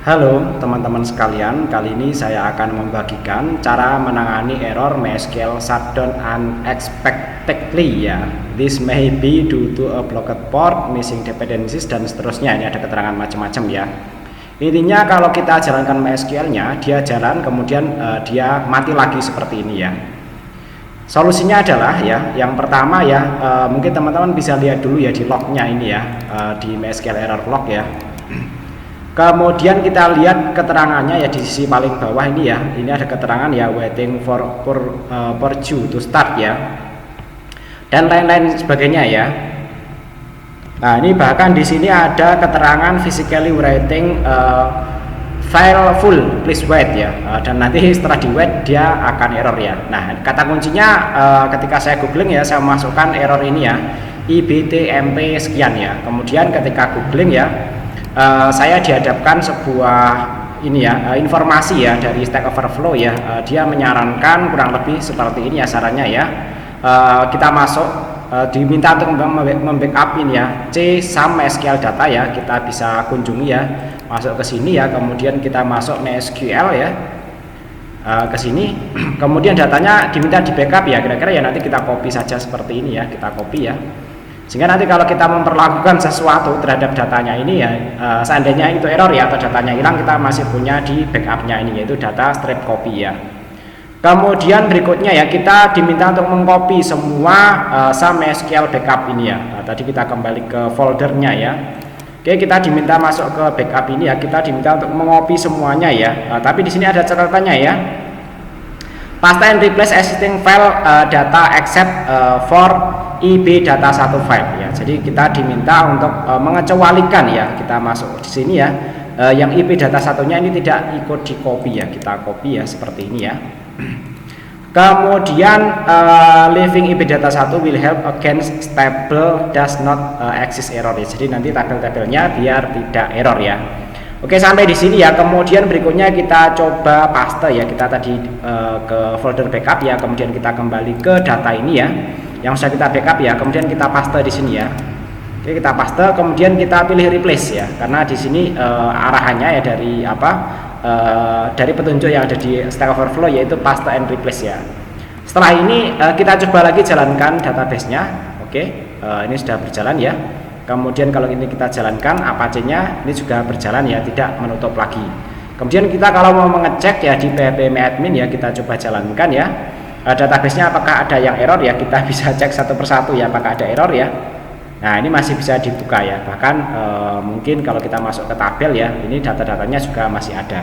Halo teman-teman sekalian, kali ini saya akan membagikan cara menangani error MySQL shutdown unexpectedly ya. This may be due to a blocked port, missing dependencies dan seterusnya. Ini ada keterangan macam-macam ya. Intinya kalau kita jalankan MySQL-nya, dia jalan kemudian dia mati lagi seperti ini ya. Solusinya adalah ya, yang pertama ya, mungkin teman-teman bisa lihat dulu ya di lognya ini ya, di MySQL error log ya. Kemudian kita lihat keterangannya ya di sisi paling bawah ini ya. Ini ada keterangan ya waiting for you to start ya. Dan lain-lain sebagainya ya. Nah, ini bahkan di sini ada keterangan physically writing file full, please wait ya. Dan nanti setelah di wait dia akan error ya. Nah, kata kuncinya ketika saya googling ya, saya masukkan error ini ya, ibtmp sekian ya. Kemudian ketika googling ya, saya dihadapkan sebuah ini ya, informasi ya dari Stack Overflow ya. Dia menyarankan kurang lebih seperti ini ya sarannya ya. Kita masuk diminta untuk membackup ini ya C-SAM MySQL data ya. Kita bisa kunjungi ya, masuk ke sini ya, kemudian kita masuk MySQL ya, ke sini. Kemudian datanya diminta di backup ya, kira-kira ya nanti kita copy saja seperti ini ya, kita copy ya. Sehingga nanti kalau kita memperlakukan sesuatu terhadap datanya ini ya, seandainya itu error ya atau datanya hilang, kita masih punya di backupnya ini, yaitu data strip copy ya. Kemudian berikutnya ya, kita diminta untuk mengcopy semua SAM MySQL backup ini ya. Tadi kita kembali ke foldernya ya. Oke, kita diminta masuk ke backup ini ya, kita diminta untuk mengcopy semuanya ya. Tapi di sini ada catatannya ya. Paste and replace existing file data except for IB data 1 file ya. Jadi kita diminta untuk mengecualikan ya, kita masuk di sini ya, yang IP data satunya ini tidak ikut di copy ya, kita copy ya seperti ini ya. Kemudian leaving IP data 1 will help against stable does not exist error ya. Jadi nanti tabel-tabelnya biar tidak error ya. Oke, sampai di sini ya. Kemudian berikutnya kita coba paste ya. Kita tadi ke folder backup ya, kemudian kita kembali ke data ini ya, yang sudah kita backup ya, kemudian kita paste di sini ya. Oke, kita paste, kemudian kita pilih replace ya, karena di sini arahannya ya dari apa, dari petunjuk yang ada di Stack Overflow, yaitu paste and replace ya. Setelah ini kita coba lagi jalankan database-nya. Oke, ini sudah berjalan ya. Kemudian kalau ini kita jalankan Apache-nya, ini juga berjalan ya, tidak menutup lagi. Kemudian kita kalau mau mengecek ya di phpMyAdmin ya, kita coba jalankan ya. Database-nya apakah ada yang error ya, kita bisa cek satu persatu ya apakah ada error ya. Nah, ini masih bisa dibuka ya, bahkan mungkin kalau kita masuk ke tabel ya, ini data-datanya juga masih ada.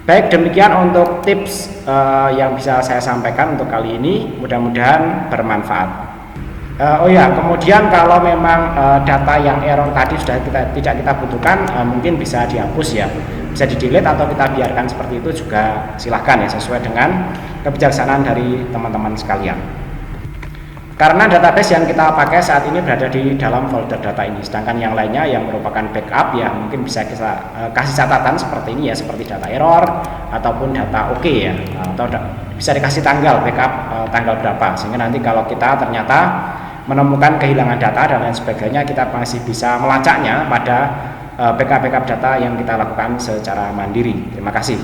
Baik, demikian untuk tips yang bisa saya sampaikan untuk kali ini, mudah-mudahan bermanfaat. Oh ya, kemudian kalau memang data yang error tadi sudah tidak kita butuhkan, mungkin bisa dihapus ya, bisa di-delete atau kita biarkan seperti itu juga silahkan ya, sesuai dengan kebijaksanaan dari teman-teman sekalian. Karena database yang kita pakai saat ini berada di dalam folder data ini, sedangkan yang lainnya yang merupakan backup ya mungkin bisa kita kasih catatan seperti ini ya, seperti data error ataupun data oke ya, atau bisa dikasih tanggal backup tanggal berapa, sehingga nanti kalau kita ternyata menemukan kehilangan data dan lain sebagainya, kita masih bisa melacaknya pada backup data yang kita lakukan secara mandiri. Terima kasih.